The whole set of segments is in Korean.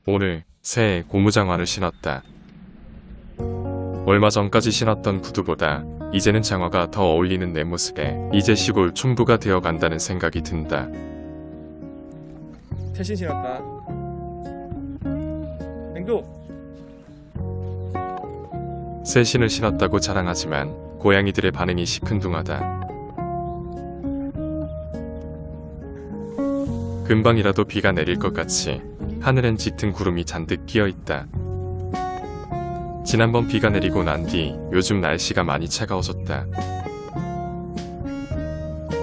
오늘 새 고무장화를 신었다. 얼마 전까지 신었던 구두보다 이제는 장화가 더 어울리는 내 모습에 이제 시골 촌부가 되어간다는 생각이 든다. 최신 신었다. 행도. 새 신을 신었다고 자랑하지만 고양이들의 반응이 시큰둥하다. 금방이라도 비가 내릴 것 같이 하늘엔 짙은 구름이 잔뜩 끼어있다. 지난번 비가 내리고 난 뒤 요즘 날씨가 많이 차가워졌다.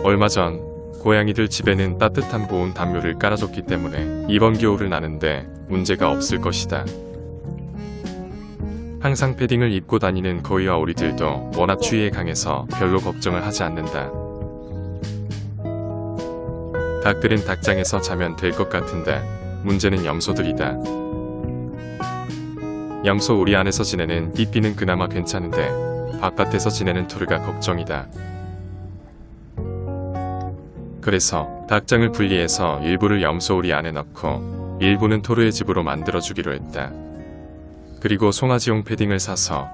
얼마 전 고양이들 집에는 따뜻한 보온 담요를 깔아줬기 때문에 이번 겨울을 나는데 문제가 없을 것이다. 항상 패딩을 입고 다니는 거위와 오리들도 워낙 추위에 강해서 별로 걱정을 하지 않는다. 닭들은 닭장에서 자면 될 것 같은데 문제는 염소들이다. 염소 우리 안에서 지내는 삐삐는 그나마 괜찮은데 바깥에서 지내는 토르가 걱정이다. 그래서 닭장을 분리해서 일부를 염소 우리 안에 넣고 일부는 토르의 집으로 만들어주기로 했다. 그리고 송아지용 패딩을 사서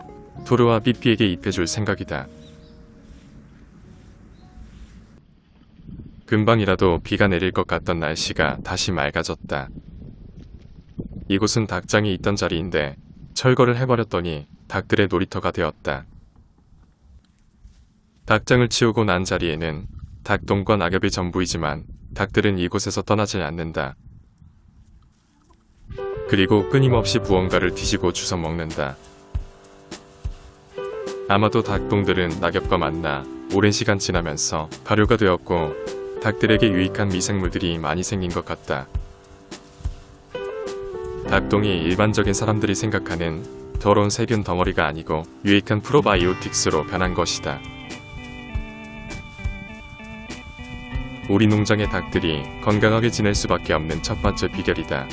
토르와 삐삐에게 입혀줄 생각이다. 금방이라도 비가 내릴 것 같던 날씨가 다시 맑아졌다. 이곳은 닭장이 있던 자리인데 철거를 해버렸더니 닭들의 놀이터가 되었다. 닭장을 치우고 난 자리에는 닭똥과 낙엽이 전부이지만 닭들은 이곳에서 떠나지 않는다. 그리고 끊임없이 무언가를 뒤지고 주워 먹는다. 아마도 닭똥들은 낙엽과 만나 오랜 시간 지나면서 발효가 되었고 닭들에게 유익한 미생물들이 많이 생긴 것 같다. 닭똥이 일반적인 사람들이 생각하는 더러운 세균 덩어리가 아니고 유익한 프로바이오틱스로 변한 것이다. 우리 농장의 닭들이 건강하게 지낼 수밖에 없는 첫 번째 비결이다.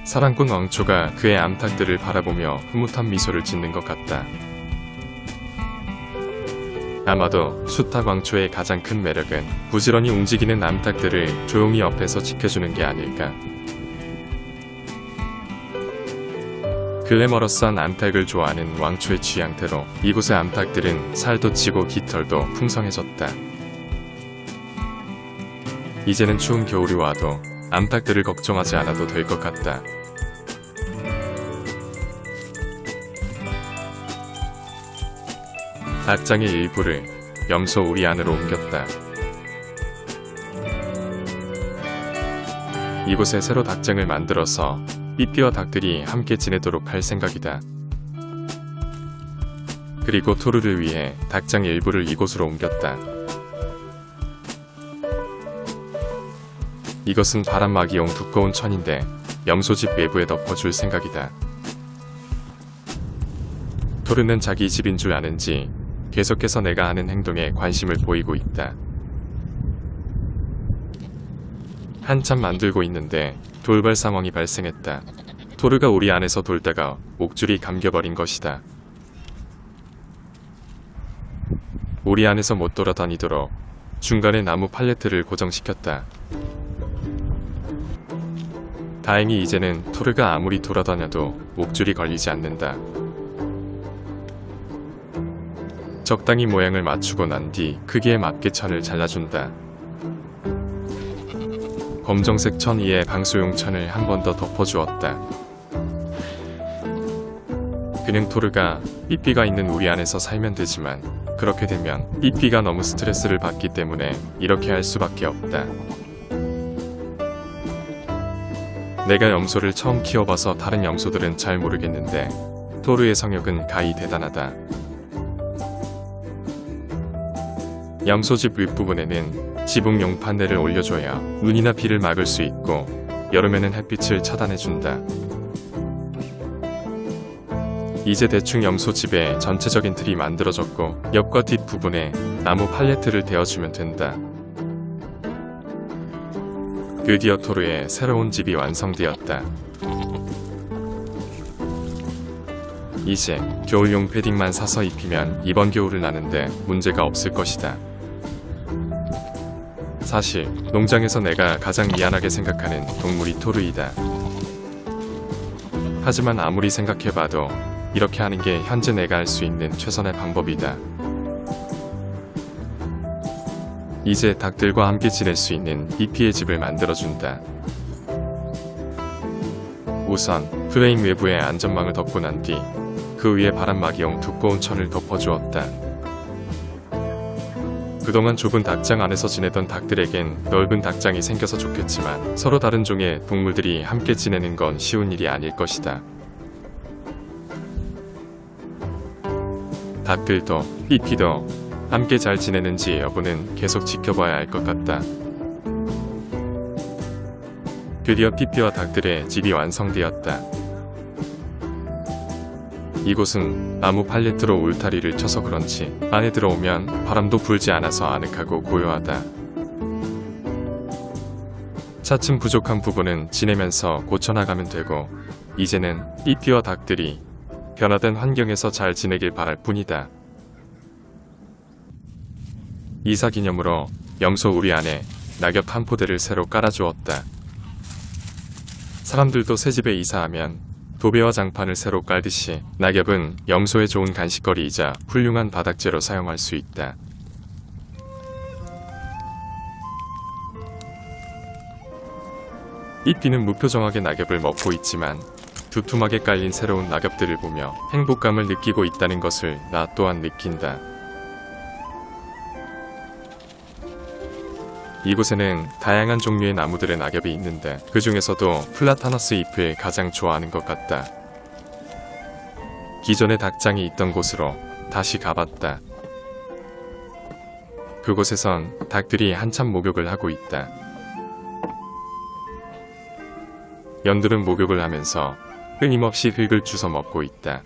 사랑꾼 왕초가 그의 암탉들을 바라보며 흐뭇한 미소를 짓는 것 같다. 아마도 수탉 왕초의 가장 큰 매력은 부지런히 움직이는 암탉들을 조용히 옆에서 지켜주는 게 아닐까. 글래머러스한 암탉을 좋아하는 왕초의 취향대로 이곳의 암탉들은 살도 찌고 깃털도 풍성해졌다. 이제는 추운 겨울이 와도 암탉들을 걱정하지 않아도 될 것 같다. 닭장의 일부를 염소 우리 안으로 옮겼다. 이곳에 새로 닭장을 만들어서 삐삐와 닭들이 함께 지내도록 할 생각이다. 그리고 토르를 위해 닭장 일부를 이곳으로 옮겼다. 이것은 바람막이용 두꺼운 천인데 염소집 외부에 덮어줄 생각이다. 토르는 자기 집인 줄 아는지 계속해서 내가 하는 행동에 관심을 보이고 있다. 한참 만들고 있는데 돌발 상황이 발생했다. 토르가 우리 안에서 돌다가 목줄이 감겨버린 것이다. 우리 안에서 못 돌아다니도록 중간에 나무 팔레트를 고정시켰다. 다행히 이제는 토르가 아무리 돌아다녀도 목줄이 걸리지 않는다. 적당히 모양을 맞추고 난 뒤 크기에 맞게 천을 잘라준다. 검정색 천 위에 방수용 천을 한 번 더 덮어주었다. 그냥 토르가 삐삐가 있는 우리 안에서 살면 되지만 그렇게 되면 삐삐가 너무 스트레스를 받기 때문에 이렇게 할 수밖에 없다. 내가 염소를 처음 키워봐서 다른 염소들은 잘 모르겠는데 토르의 성욕은 가히 대단하다. 염소집 윗부분에는 지붕용 판넬을 올려줘야 눈이나 비를 막을 수 있고 여름에는 햇빛을 차단해준다. 이제 대충 염소집의 전체적인 틀이 만들어졌고 옆과 뒷부분에 나무 팔레트를 대어주면 된다. 드디어 토르의 새로운 집이 완성되었다. 이제 겨울용 패딩만 사서 입히면 이번 겨울을 나는데 문제가 없을 것이다. 사실 농장에서 내가 가장 미안하게 생각하는 동물이 토르이다. 하지만 아무리 생각해봐도 이렇게 하는 게 현재 내가 할 수 있는 최선의 방법이다. 이제 닭들과 함께 지낼 수 있는 삐삐의 집을 만들어준다. 우선 프레임 외부에 안전망을 덮고 난 뒤 그 위에 바람막이용 두꺼운 천을 덮어주었다. 그동안 좁은 닭장 안에서 지내던 닭들에겐 넓은 닭장이 생겨서 좋겠지만 서로 다른 종의 동물들이 함께 지내는 건 쉬운 일이 아닐 것이다. 닭들도 삐삐도 함께 잘 지내는지 여부는 계속 지켜봐야 할 것 같다. 드디어 삐삐와 닭들의 집이 완성되었다. 이곳은 나무 팔레트로 울타리를 쳐서 그런지 안에 들어오면 바람도 불지 않아서 아늑하고 고요하다. 차츰 부족한 부분은 지내면서 고쳐나가면 되고 이제는 삐삐와 닭들이 변화된 환경에서 잘 지내길 바랄 뿐이다. 이사 기념으로 염소 우리 안에 낙엽 한 포대를 새로 깔아주었다. 사람들도 새 집에 이사하면 도배와 장판을 새로 깔듯이 낙엽은 염소에 좋은 간식거리이자 훌륭한 바닥재로 사용할 수 있다. 삐삐는 무표정하게 낙엽을 먹고 있지만 두툼하게 깔린 새로운 낙엽들을 보며 행복감을 느끼고 있다는 것을 나 또한 느낀다. 이곳에는 다양한 종류의 나무들의 낙엽이 있는데 그 중에서도 플라타너스 잎을 가장 좋아하는 것 같다. 기존의 닭장이 있던 곳으로 다시 가봤다. 그곳에선 닭들이 한참 목욕을 하고 있다. 연들은 목욕을 하면서 끊임없이 흙을 주워 먹고 있다.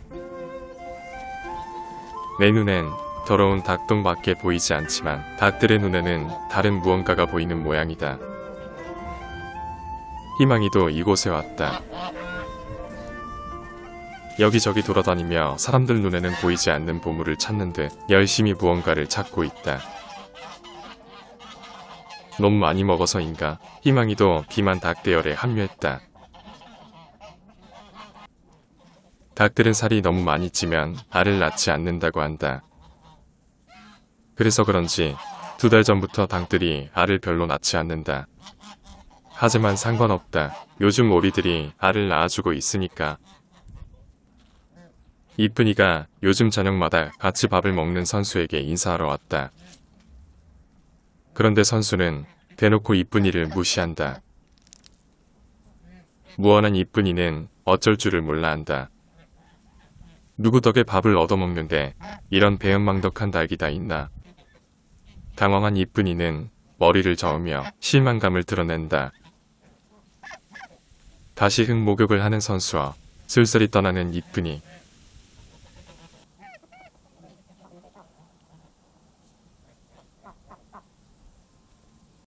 내 눈엔 더러운 닭똥밖에 보이지 않지만 닭들의 눈에는 다른 무언가가 보이는 모양이다. 희망이도 이곳에 왔다. 여기저기 돌아다니며 사람들 눈에는 보이지 않는 보물을 찾는 듯 열심히 무언가를 찾고 있다. 너무 많이 먹어서인가 희망이도 비만 닭 대열에 합류했다. 닭들은 살이 너무 많이 찌면 알을 낳지 않는다고 한다. 그래서 그런지 2달 전부터 닭들이 알을 별로 낳지 않는다. 하지만 상관없다. 요즘 오리들이 알을 낳아주고 있으니까. 이쁜이가 요즘 저녁마다 같이 밥을 먹는 선수에게 인사하러 왔다. 그런데 선수는 대놓고 이쁜이를 무시한다. 무언한 이쁜이는 어쩔 줄을 몰라 한다. 누구 덕에 밥을 얻어먹는데 이런 배은망덕한 닭이 다 있나. 당황한 이쁜이는 머리를 저으며 실망감을 드러낸다. 다시 흙 목욕을 하는 선수와 쓸쓸히 떠나는 이쁜이.